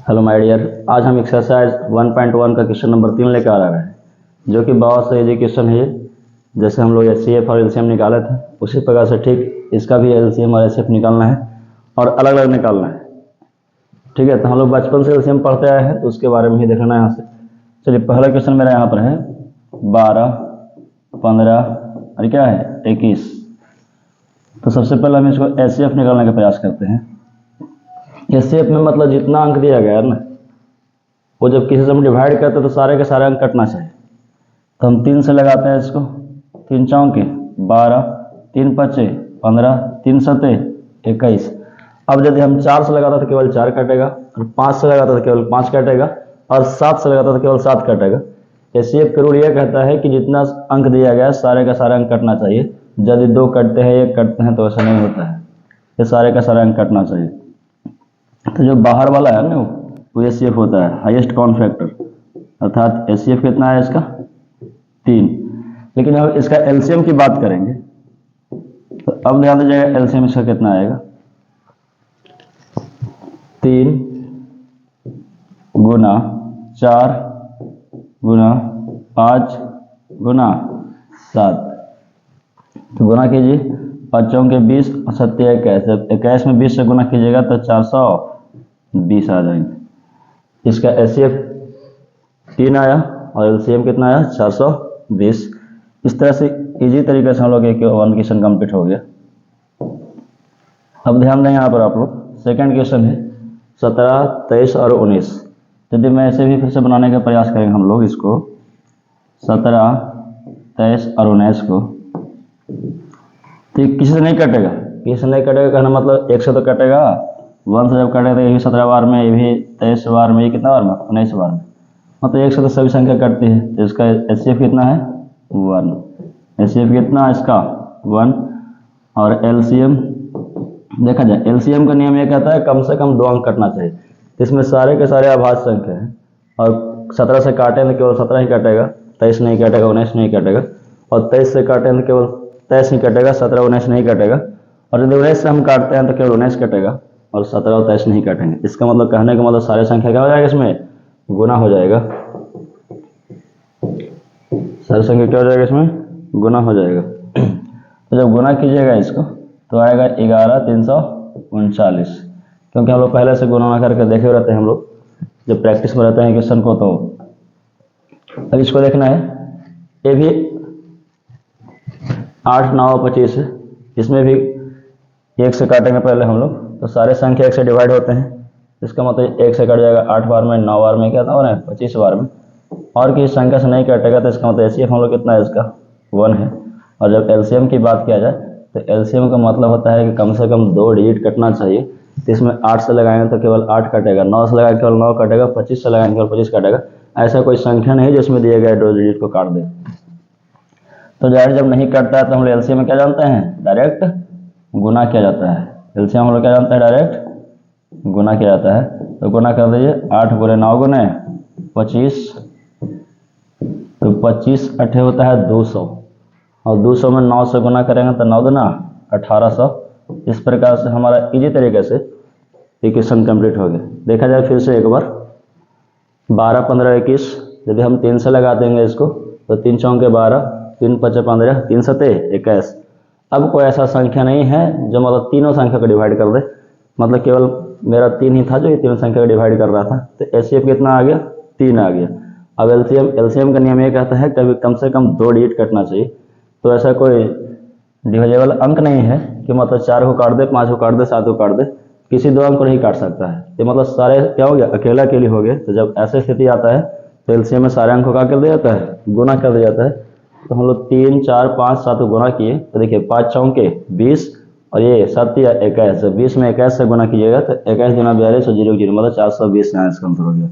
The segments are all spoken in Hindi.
हेलो माय डियर, आज हम एक्सरसाइज 1.1 का क्वेश्चन नंबर 3 लेकर आ रहे हैं, जो कि बहुत से इजी क्वेश्चन है। जैसे हम लोग एचसीएफ और एलसीएम निकाले थे, उसी प्रकार से ठीक इसका भी एलसीएम और एचसीएफ निकालना है और अलग अलग निकालना है। ठीक है, तो हम लोग बचपन से एलसीएम पढ़ते आए हैं, तो उसके बारे में ही देखना है यहाँ से। चलिए, पहला क्वेश्चन मेरा यहाँ पर है 12, 15 और क्या है 21। तो सबसे पहले हम इसको एचसीएफ निकालने का प्रयास करते हैं। एचसीएफ में मतलब जितना अंक दिया गया है ना, वो जब किसी से हम डिवाइड करते हैं तो सारे के सारे अंक कटना चाहिए। तो हम 3 से लगाते हैं इसको, 3 चौके 12, 3 पचे 15, 3 सते 21। अब यदि हम 4 से लगाते तो केवल 4 कटेगा, और 5 से लगाते तो केवल 5 कटेगा, और 7 से लगाते तो केवल 7 कटेगा। एचसीएफ का रूल यह कहता है कि जितना अंक दिया गया है सारे का सारा अंक कटना चाहिए। यदि 2 कटते हैं, 1 कटते हैं तो ऐसा नहीं होता है, ये सारे का सारा अंक कटना चाहिए। तो जो बाहर वाला है ना, वो एचसीएफ होता है, हाईएस्ट कॉमन फैक्टर, अर्थात एचसीएफ कितना है इसका 3। लेकिन अब इसका एलसीएम की बात करेंगे, तो अब ध्यान दीजिएगा एलसीएम इसका कितना आएगा। 3 गुना 4 गुना 5 गुना 7। तो गुना कीजिए, 5 चौके 20 और 7 21। 21 में 20 से गुना कीजिएगा तो 420 आ जाएंगे। इसका एचसीएफ 3 आया और एलसीएम कितना आया 420। इस तरह से इजी तरीके से हम लोग एक 1 क्वेश्चन कंप्लीट हो गया। अब ध्यान दें यहाँ पर आप लोग, सेकंड क्वेश्चन है 17, 23 और 19। यदि मैं ऐसे भी फिर से बनाने का प्रयास करेंगे हम लोग इसको 17, 23 और 19 को, तो किसी से नहीं कटेगा। किसी से नहीं कटेगा कहना मतलब 1 से तो कटेगा, 1 से जब कटेगा तो ये भी 17 बार में, ये भी 23 बार में, ये कितना बार में 19 बार में, मतलब 1 से तो सभी संख्या कटती है। तो इसका एचसीएफ कितना है 1। एचसीएफ कितना इसका 1। और एलसीएम देखा जाए, एलसीएम का नियम ये कहता है कम से कम 2 अंक कटना चाहिए। इसमें सारे के सारे अभाज्य संख्या है, और 17 से काटें तो केवल 17 ही कटेगा, 23 नहीं कटेगा, 19 नहीं कटेगा, और 23 से काटें तो केवल 23 ही कटेगा, 17 19 नहीं कटेगा, और यदि 19 से हम काटते हैं तो केवल 19 कटेगा और 17 और 23 नहीं काटेंगे। इसका मतलब कहने का मतलब सारे संख्या क्या हो जाएगा, इसमें गुना हो जाएगा। सारी संख्या क्या हो जाएगा, इसमें गुना हो जाएगा। तो जब गुना कीजिएगा इसको तो आएगा 11,339, क्योंकि हम लोग पहले से गुना करके देखे हुए रहते हैं हम लोग जब प्रैक्टिस में रहते हैं क्वेश्चन को। तो अब इसको देखना है, ये भी 8, 9, 25 है। इसमें भी 1 से काटेंगे पहले हम लोग, तो सारे संख्या 1 से डिवाइड होते हैं। इसका मतलब 1 से कट जाएगा 8 बार में, 9 बार में, क्या था 25 बार में, और किसी संख्या से नहीं कटेगा। तो इसका मतलब एचसीएफ हम लोग कितना है इसका 1 है। और जब एलसीएम की बात किया जाए तो एलसीएम का मतलब होता है कि कम से कम 2 डिजिट कटना चाहिए। तो इसमें 8 से लगाएंगे तो केवल 8 कटेगा, 9 से लगाएंगे केवल 9 कटेगा, 25 से लगाएंगे केवल 25 कटेगा। ऐसा कोई संख्या नहीं जिसमें दिए गए 2 डिजिट को काट दे। तो जाहिर जब नहीं कटता है तो हम लोग एलसीएम में क्या जानते हैं, डायरेक्ट गुना किया जाता है। एलसीएम हम लोग क्या जानते हैं, डायरेक्ट गुना किया जाता है। तो गुना कर दीजिए, 8 गुने 9 गुने 25, तो 25 8 होता है 200, और 200 में 9 से गुना करेंगे तो 9 दूना 1800। इस प्रकार से हमारा इजी तरीके से इक्वेशन कंप्लीट हो गया। देखा जाए फिर से एक बार, 12, 15, 21 यदि हम 3 से लगा देंगे इसको तो 3 चौके 12, 3 पचे 15, 3 सते 21। अब कोई ऐसा संख्या नहीं है जो मतलब तीनों संख्या को डिवाइड कर दे, मतलब केवल मेरा 3 ही था जो ये तीनों संख्या को डिवाइड कर रहा था। तो एचसीएफ कितना आ गया, 3 आ गया। अब एलसीएम का नियम ये कहता है कभी कम से कम 2 डिजिट कटना चाहिए। तो ऐसा कोई डिविजेबल अंक नहीं है कि मतलब 4 को काट दे, 5 को काट दे, 7 को काट दे, किसी 2 अंक को नहीं काट सकता है। तो मतलब सारे क्या हो गया, अकेला अकेली हो गए। तो जब ऐसी स्थिति आता है तो एलसीएम में सारे अंक को क्या कर दिया जाता है, गुना कर दिया जाता है। तो हम लोग 3, 4, 5, 7 को गुना किए तो देखिए 5 चौके 20 और ये 7 या 21, 20 में 21 से गुना कीजिएगा तो 21 गुना 42 और 0 0 मतलब 420 यहाँ इसका आंसर हो गया।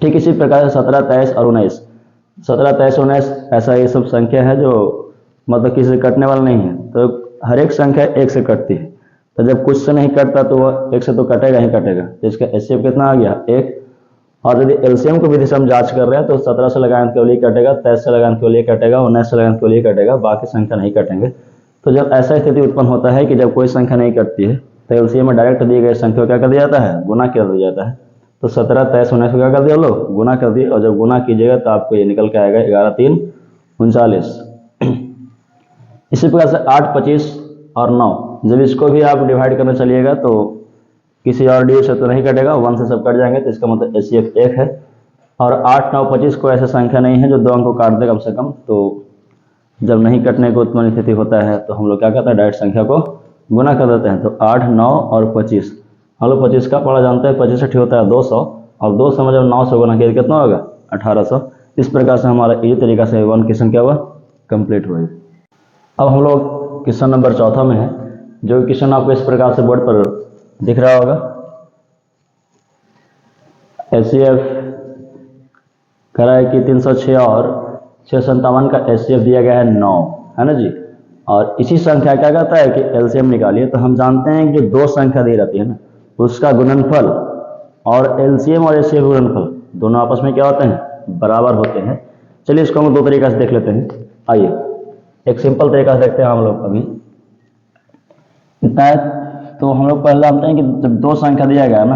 ठीक इसी प्रकार से 17, 23 और 19, 17, 23, 19 ऐसा ये सब संख्या है जो मतलब किसी से कटने वाला नहीं है। तो हर एक संख्या 1 से कटती है। तो जब कुछ से नहीं कटता तो वह 1 से तो कटेगा ही कटेगा। तो इसका एचसीएफ कितना आ गया 1। और यदि एलसीएम को विधि से हम जांच कर रहे हैं तो 17 से लगाएंगे केवल ये कटेगा, 23 से लगाएंगे केवल ये कटेगा, 19 से लगाएंगे केवल ये कटेगा, बाकी संख्या नहीं कटेंगे। तो जब ऐसा स्थिति उत्पन्न होता है कि जब कोई संख्या नहीं कटती है तो एलसीएम में डायरेक्ट दिए गए संख्या क्या कर दिया जाता है, गुना कर दिया जाता है। तो 17 23 19 को क्या कर दिया हम लोग, गुना कर दिए, और जब गुना कीजिएगा तो आपको ये निकल के आएगा 11 3 39। इसी प्रकार से 8 25 और 9, जब इसको भी आप डिवाइड करने चलिएगा तो किसी और डी से तो नहीं कटेगा, 1 से सब कट जाएंगे, तो इसका मतलब HCF 1 है। और 8 9 25 को ऐसा संख्या नहीं है जो 2 अंक को काट दे कम से कम, तो जब नहीं कटने को उत्पन्न स्थिति होता है तो हम लोग क्या करते हैं, डायरेक्ट संख्या को गुना कर देते हैं। तो 8 9 और 25, हम लोग 25 का पढ़ा जानते हैं, 25 ठीक होता है 200, और 200 में जब 900 गुना किया कितना होगा 1800। इस प्रकार से हमारा इसी तरीका से 1 क्वेश्चन क्या हुआ, कंप्लीट हुआ। अब हम लोग क्वेश्चन नंबर 4 में है, जो क्वेश्चन आपको इस प्रकार से बोर्ड पर दिख रहा होगा। HCF कह रहा है कि 306 और 657 का HCF दिया गया है 9, है ना जी। और इसी संख्या क्या कहता है कि LCM निकालिए। तो हम जानते हैं कि जो दो संख्या दी रहती है ना, उसका गुणनफल और LCM और HCF गुणनफल दोनों आपस में क्या होते हैं, बराबर होते हैं। चलिए इसको हम दो तरीका से देख लेते हैं। आइए एक सिंपल तरीका से देखते हैं हम लोग। अभी इतना है, तो हम लोग पहले जानते हैं कि जब दो संख्या दिया गया ना,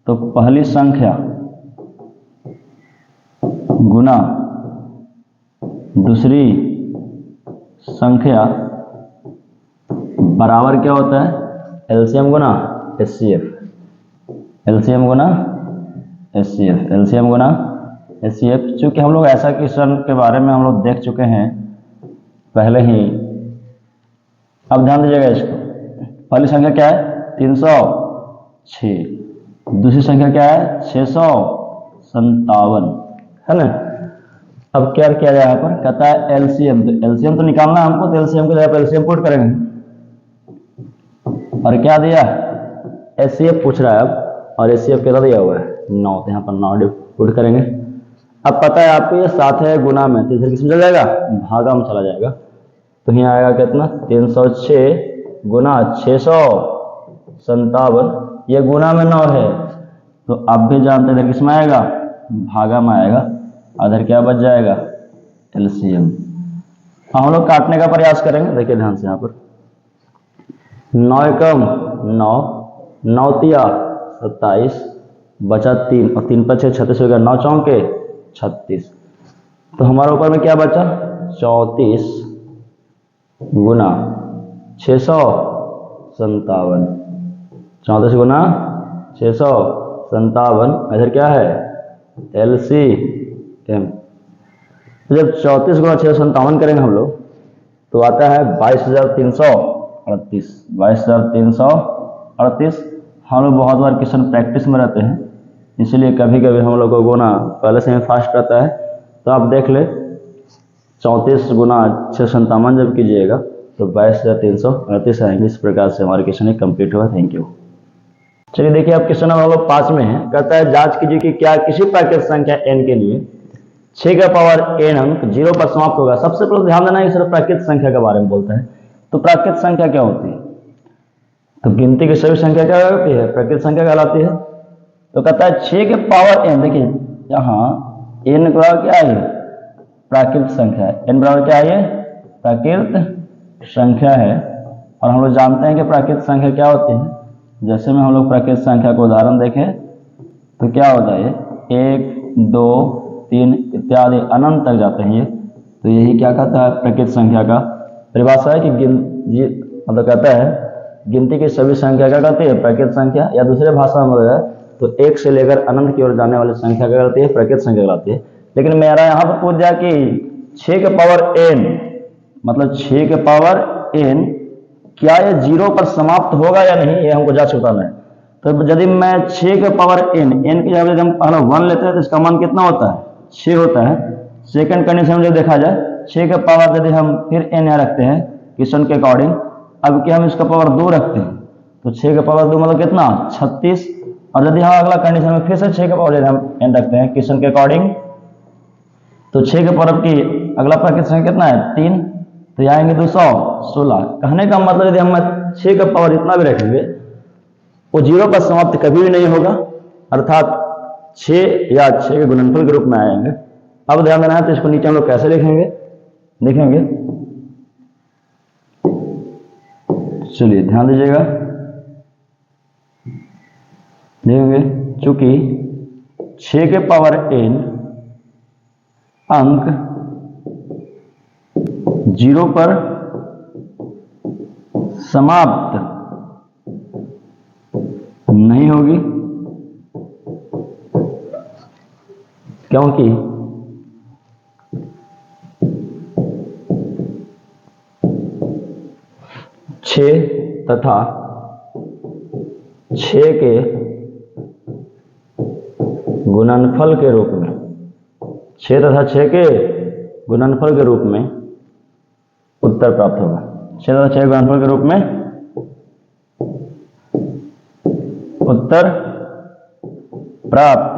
तो पहली संख्या गुना दूसरी संख्या बराबर क्या होता है, LCM गुना HCF, LCM गुना HCF, LCM गुना HCF। चूंकि हम लोग ऐसा क्वेश्चन के बारे में हम लोग देख चुके हैं पहले ही। अब ध्यान दीजिएगा इसको, पहली संख्या क्या है 306, दूसरी संख्या क्या है 657, है ना। अब क्या किया जाए, यहाँ पर कहता है LCM, तो LCM तो निकालना है हमको, तो LCM को जगह पर LCM पुट करेंगे। और क्या दिया, HCF पूछ रहा है अब, और HCF कितना दिया हुआ है 9, तो यहाँ पर 9 पुट करेंगे। अब पता है आपको ये 7 है गुना में, तो इधर किसमें चला जाएगा, भागा में चला जाएगा। तो यहाँ आएगा कितना 306 गुना 657, ये गुना में 9 है, तो आप भी जानते हैं इधर किसमें आएगा, भागा में आएगा। इधर क्या बच जाएगा, LCM। हम लोग काटने का प्रयास करेंगे, देखिए ध्यान से यहाँ पर 9 एकम 9, 9 तिया 27, बचा 3, और 3 पर 6 36 हो गया, 9 चौके 36। तो हमारे ऊपर में क्या बचा 34 गुना 657, 34 गुना 657, इधर क्या है LCM। तो जब 34 गुना 657 करेंगे हम लोग, तो आता है 22,338, 22,338। हम लोग बहुत बार क्वेश्चन प्रैक्टिस में रहते हैं, इसलिए कभी कभी हम लोग को गुना पहले से ही फास्ट रहता है। तो आप देख ले 34 गुना 657 जब कीजिएगा तो 22,338 आएंगे। इस प्रकार से हमारा क्वेश्चन कंप्लीट हुआ। Thank you. चलिए देखिए अब क्वेश्चन हम लोग 5 में है, कहता है जांच कीजिए कि क्या किसी प्राकृत संख्या n के लिए 6 का पावर n अंक 0 पर समाप्त होगा। सबसे पहले ध्यान देना है, सिर्फ प्राकृत संख्या के बारे में बोलता है। तो प्राकृत संख्या क्या होती है, तो गिनती की सभी संख्या क्या होती है, प्राकृत संख्या कहलाती है। तो कहता है 6 के पावर n, देखिए यहाँ n बराबर क्या है, प्राकृत संख्या है। n बराबर क्या है, प्राकृत संख्या है। और हम लोग जानते हैं कि प्राकृत संख्या क्या होती है। जैसे में हम लोग प्राकृत संख्या को उदाहरण देखें तो क्या होता है, 1 2 3 इत्यादि अनंत तक जाते हैं ये। तो यही क्या कहता है, प्राकृत संख्या का परिभाषा है कि मतलब कहता है गिनती की सभी संख्या क्या कहती है, प्राकृत संख्या। या दूसरे भाषा में बोला तो 1 से लेकर अनंत की ओर जाने वाली संख्या क्या कहती है, प्राकृत संख्या कहलाती है। लेकिन मेरा यहाँ पर पूछ दिया कि 6 के पावर n, मतलब 6 के पावर n क्या ये 0 पर समाप्त होगा या नहीं, ये हमको जांच बताना है। तो यदि मैं 6 के पावर n की जगह यदि हम पहला 1 लेते हैं तो इसका मान कितना होता है, 6 होता है। सेकंड कंडीशन में जब देखा जाए 6 के पावर यदि हम फिर n यहाँ रखते हैं क्वेश्चन के अकॉर्डिंग, अब क्या हम इसका पावर 2 रखते हैं तो 6 के पावर 2 मतलब कितना 36। और यदि हम अगला कंडीशन में फिर से 6 के पावर यदि हम n रखते हैं क्वेश्चन के अकॉर्डिंग, तो 6 के पावर की अगला प्राकृत संख्या कितना है 3, तो यहाँ आएंगे 216। कहने का मतलब यदि हम 6 का पावर इतना भी रखेंगे वो 0 पर समाप्त कभी भी नहीं होगा, अर्थात 6 या 6 के गुणनफल के रूप में आएंगे। अब ध्यान देना है, तो इसको नीचे हम लोग कैसे लिखेंगे देखेंगे। चलिए ध्यान दीजिएगा, देखेंगे चूंकि 6 के पावर n अंक 0 पर समाप्त नहीं होगी, क्योंकि 6 तथा 6 के गुणनफल के रूप में 6 तथा 6 के गुणनफल के रूप में उत्तर प्राप्त होगा। 6 तथा 6 के गुणनफल के रूप में उत्तर प्राप्त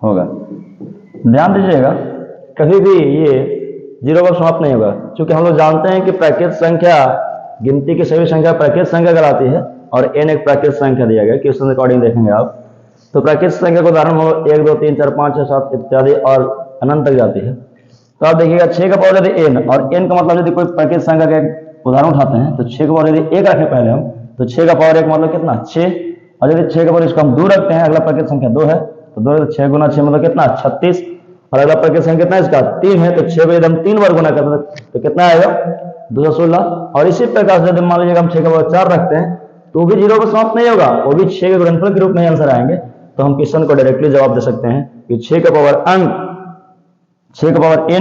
होगा। ध्यान दीजिएगा, कभी भी ये 0 पर समाप्त नहीं होगा, क्योंकि हम लोग जानते हैं कि प्राकृत संख्या गिनती की सभी संख्या प्राकृत संख्या कहलाती है और n एक प्राकृत संख्या दिया गया। क्वेश्चन रिकॉर्डिंग देखेंगे आप, तो प्राकृत संख्या को उदाहरण हम 1 2 3 4 5 6 7 इत्यादि और अनंत तक जाती है। तो आप देखिएगा 6 का पावर यदि n, और n का मतलब यदि कोई प्राकृत संख्या का उदाहरण उठाते हैं तो 6 का पावर यदि 1 रखें पहले हम, तो 6 का पावर 1 मतलब कितना 6, और यदि 6 का पावर इसको हम 2 रखते हैं, अगला प्राकृत संख्या 2 है तो 2 तो 6 गुना 6 मतलब कितना 36, और अगला प्राकृत संख्या कितना इसका 3 है, तो 6 को यदि हम 3 बार गुना करते हैं तो कितना आएगा 216। और इसी प्रकार से यदि मान लीजिएगा हम 6 का पावर 4 रखते हैं तो भी 0 पर समाप्त नहीं होगा, वो भी 6 के गुणनफल के रूप में आंसर आएंगे। तो हम क्वेश्चन को डायरेक्टली जवाब दे सकते हैं कि 6 का पावर n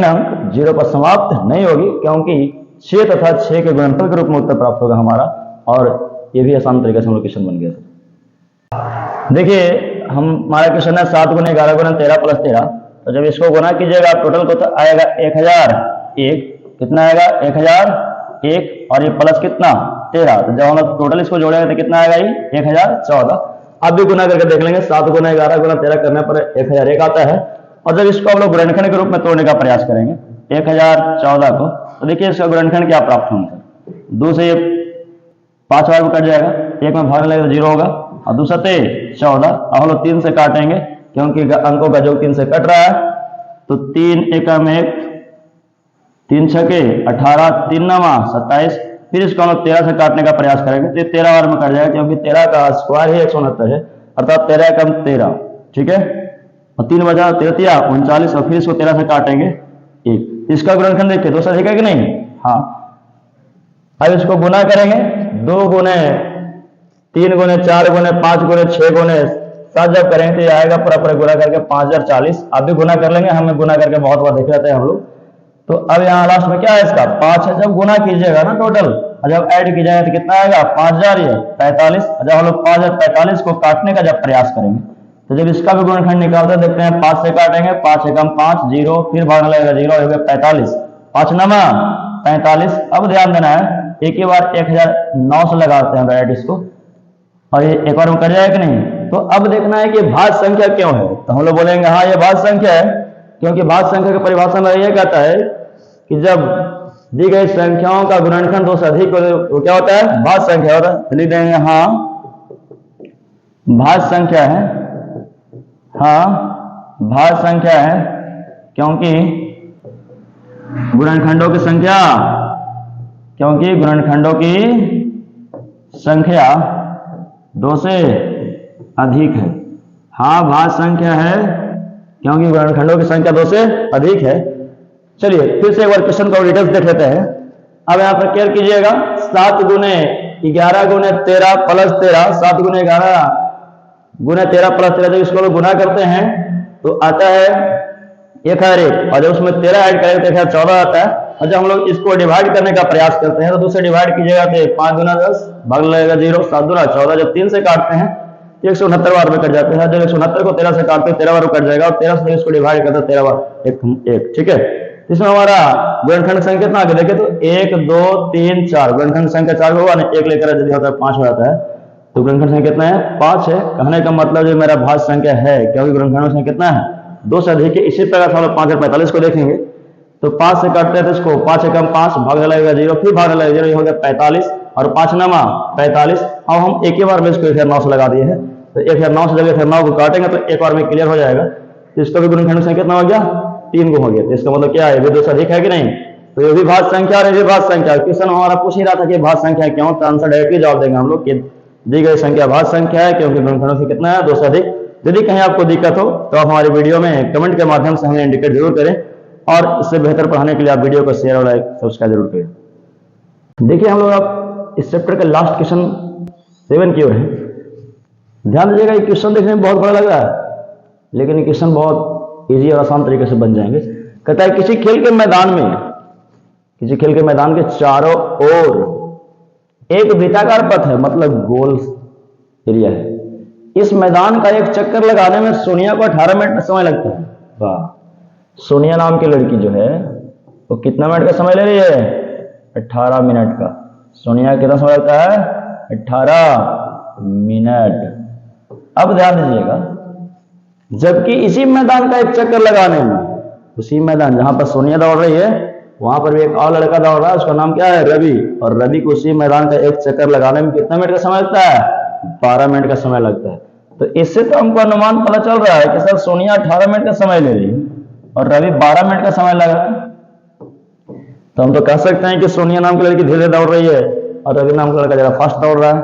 अंक 0 पर समाप्त नहीं होगी, क्योंकि 6 तथा 6 के गुणनफल के रूप में उत्तर प्राप्त होगा हमारा। और ये भी आसान तरीके से हम लोग क्वेश्चन बन गया। देखिए हमारा क्वेश्चन है 7 गुना 11 गुना 13 प्लस 13, तो जब इसको गुना कीजिएगा टोटल को तो आएगा 1001, कितना आएगा 1001, और ये प्लस कितना 13, तो जब हम लोग टोटल इसको जोड़ेंगे तो कितना आएगा ये 1014। अब भी गुना करके देख लेंगे, 7 गुना 11 गुना 13 करने पर 1001 आता है, और जब इसको हम लोग गुणनखंड के रूप में तोड़ने का प्रयास करेंगे 1014 को, तो देखिए इसका गुणनखंड क्या प्राप्त होगा। 2 से ये 5 बार में कट जाएगा, 1 में भागने लगेगा 0 होगा, और दूसरा 14, अब हम लोग 3 से काटेंगे क्योंकि अंकों का योग 3 से कट रहा है, तो 3 एकम 1, 3 छके 18, 3 नवा 27, फिर इसको हम लोग 13 से काटने का प्रयास करेंगे तो 13 बार में कट जाएगा, क्योंकि 13 का स्क्वायर ही 169 है, अर्थात 13 एकम 13, ठीक है, और 3 बजा 13 39, और फिर इसको 13 से काटेंगे 1। इसका गुणनखंड देखिए दोस्तों अधिक है कि नहीं, हाँ। अब इसको गुना करेंगे, 2 गुने 3 गुने 4 गुने 5 गुने 6 गुने 7 जब करेंगे तो ये आएगा पूरा पूरा गुना करके 5040। अब भी गुना कर लेंगे, हमें गुना करके बहुत बार देख लेते हैं हम लोग। तो अब यहाँ लास्ट में क्या है इसका 5 है, जब गुना कीजिएगा ना टोटल, और जब ऐड कीजिएगा तो कितना आएगा 5045, और जब हम लोग 5045 को काटने का जब प्रयास करेंगे तो जब इसका भी गुणनखंड निकालते हैं देखते हैं 5 से काटेंगे, 5 एकम 5 0, फिर भागने लगेगा 0, हो गया 45, 5 नमा 45। अब ध्यान देना है, एक ही बार 1009 से लगाते हैं डायरेक्ट इसको, और ये एक बार में कर जाएगा कि नहीं। तो अब देखना है कि भाज्य संख्या क्यों है, तो हम लोग बोलेंगे हाँ ये भाज्य संख्या है, क्योंकि भाज्य संख्या की परिभाषा में यह कहता है कि जब दी गई संख्याओं का गुणनखंड 2 से अधिक हो तो क्या होता है भाज्य संख्या होता है। लिख देंगे हाँ भाज्य संख्या है, हाँ भाज्य संख्या है, क्योंकि गुणनखंडों की संख्या, क्योंकि गुणनखंडों की संख्या 2 से अधिक है। हाँ भाज्य संख्या है क्योंकि गुणनखंडों की संख्या 2 से अधिक है। चलिए फिर से एक बार क्वेश्चन का डिटेल्स देख लेते हैं। अब यहाँ पर क्या कीजिएगा 7 गुने 11 गुने 13 प्लस 13, 7 गुने 11 गुने 13 प्लस 13, जब इसको लोग गुना करते हैं तो आता है 1001, और जब उसमें 13 ऐड करेंगे तो 1014 आता है। और जब हम लोग इसको डिवाइड करने का प्रयास करते हैं तो दूसरे डिवाइड कीजिएगा तो 5 गुना 10 भाग लगेगा 0, 7 गुना 14, जब 3 से काटते हैं तो 169 बार में कट जाते हैं। जब 169 को 13 से काटते हैं 13 बार में कट जाएगा, और 13 से इसको डिवाइड करते हैं 13 बार एक, ठीक है। इसमें हमारा गुणनखंड संख्या कितना आगे देखे तो 1 2 3 4, गुणनखंड संख्या 4 होगा ना, 1 लेकर यदि होता है 5 हो जाता है, तो गुणनखंड संख्या कितना है 5 है। कहने का मतलब जो मेरा भाज्य संख्या है, क्योंकि गुणनखंड संख्या कितना है 2 से अधिक है। इसी प्रकार से हम लोग 5 और 45 को देखेंगे तो 5 से काटते हैं तो इसको 5 एकम 5 भागने लगेगा 0, फिर भागने लगेगा 0, ये हो गया 45, और 5 नमा 45। अब हम एक ही बार में इसको 1009 से लगा दिए हैं, तो 1009 से जब 1009 को काटेंगे तो एक बार में क्लियर हो जाएगा। तो इसका भी गुणनखंड संख्या कितना हो गया 3 को हो गया। तो इसका मतलब क्या है, ये 2 से अधिक है कि नहीं, तो ये भी भाज्य संख्या और ये भी भाज्य संख्या। क्वेश्चन हमारा पूछ ही रहा था कि भाज्य संख्या क्यों, तो आंसर डायरेक्टली जवाब देंगे हम लोग कि दी गई संख्या भाज्य संख्या है, क्योंकि गुणनखंडों से कितना है, 2 से अधिक। यदि कहीं आपको दिक्कत हो तो आप हमारे वीडियो में कमेंट के माध्यम से हमें इंडिकेट जरूर करें, और इससे बेहतर पढ़ाने के लिए आप वीडियो को शेयर और लाइक सब्सक्राइब जरूर करें। देखिए हम लोग अब इस चैप्टर का लास्ट क्वेश्चन 7 की ओर है। ध्यान दीजिएगा, ये क्वेश्चन देखने में बहुत बड़ा लग रहा है, लेकिन ये क्वेश्चन बहुत इजी और आसान तरीके से बन जाएंगे। कहता है किसी खेल के मैदान के चारों ओर एक वृत्ताकार पथ है, मतलब गोल एरिया है। इस मैदान का एक चक्कर लगाने में सोनिया को 18 मिनट समय लगता है। वाह, सोनिया नाम की लड़की जो है वो कितना मिनट का समय ले रही है, 18 मिनट का। सोनिया कितना समय लगता है, 18 मिनट। अब ध्यान दीजिएगा, जबकि इसी मैदान का एक चक्कर लगाने में, उसी मैदान जहां पर सोनिया दौड़ रही है वहां पर भी एक और लड़का दौड़ रहा है, उसका नाम क्या है, रवि। और रवि को उसी मैदान का एक चक्कर लगाने में कितना मिनट का समय लगता है, 12 मिनट का समय लगता है। तो इससे तो हमको अनुमान पता चल रहा है कि सर सोनिया 18 मिनट का समय ले रही है और रवि 12 मिनट का समय लगा है। तो हम तो कह सकते हैं कि सोनिया नाम की लड़की धीरे दौड़ रही है और रवि नाम का लड़का जरा फास्ट दौड़ रहा है,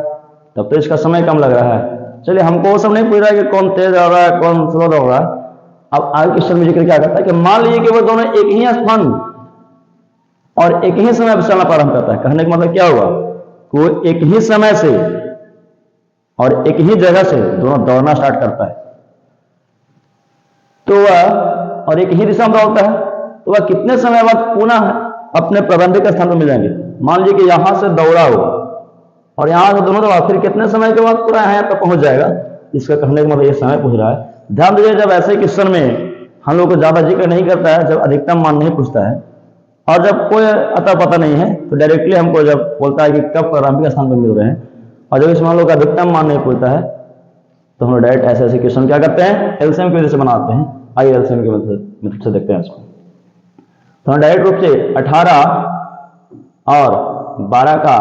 तब तो इसका समय कम लग रहा है। चलिए, हमको वो सब नहीं पूछ रहा है कि कौन तेज दौड़ रहा है कौन स्लो दौड़ रहा है। अब आगे क्वेश्चन में जिक्र क्या करता है कि मान लीजिए कि वो दोनों एक ही स्थान और एक ही समय पर चलना प्रारंभ करता है। कहने का मतलब क्या हुआ, वो एक ही समय से और एक ही जगह से दोनों दौड़ना स्टार्ट करता है, तो वह और एक ही दिशा में दौड़ता है, तो वह कितने समय बाद पुनः अपने प्रारंभिक स्थान पर मिल जाएंगे। मान लीजिए कि यहां से दौड़ा हो और यहां से दोनों दौड़ा, फिर कितने समय के बाद पूरा यहाँ पर पहुंच जाएगा। इसका कहने का मतलब ये समय पूछ रहा है। ध्यान दीजिए, जब ऐसे क्वेश्चन में हम लोग को ज्यादा जिक्र नहीं करता है, जब अधिकतम मान नहीं पूछता है और जब कोई अता पता नहीं है, तो डायरेक्टली हमको जब बोलता है कि कब प्रारंभिक स्थान पर मिल रहे हैं, और जब इसमें हम लोग का अधिकतम मान नहीं पूछता है, तो हम लोग डायरेक्ट ऐसे क्वेश्चन क्या करते हैं, एलसीएम की वजह से बनाते हैं। आइए एलसीएम की मदद से देखते हैं इसको। तो हम डायरेक्ट रूप से 18 और 12 का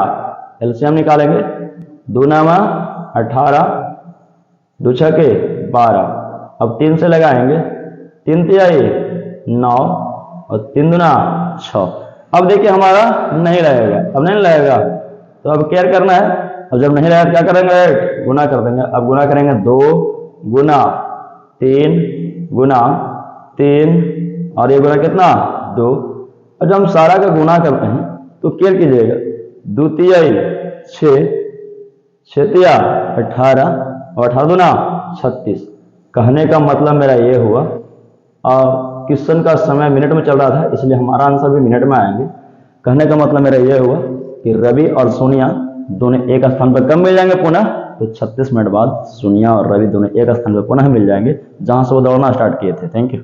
एलसीएम निकालेंगे। 2 नामा 18, 2 छके 12। अब 3 से लगाएंगे, 3 तिहाई 9 और 3 दूना 6। अब देखिए हमारा नहीं लगेगा, अब नहीं लगेगा तो अब केयर करना है। और जब नहीं लगेगा क्या करेंगे, गुना कर देंगे। अब गुना करेंगे 2 गुना 3 गुना 3 और ये गुना कितना 2। और जब हम सारा का गुना करते हैं तो केयर कीजिएगा, 2 तिहाई 6, 6 तिया 18 और 18 दूना 36। कहने का मतलब मेरा ये हुआ, और क्वेश्चन का समय मिनट में चल रहा था इसलिए हमारा आंसर भी मिनट में आएंगे। कहने का मतलब मेरा ये हुआ कि रवि और सोनिया दोनों एक स्थान पर कब मिल जाएंगे पुनः, तो 36 मिनट बाद सोनिया और रवि दोनों एक स्थान पर पुनः मिल जाएंगे जहां से वो दौड़ना स्टार्ट किए थे। Thank you.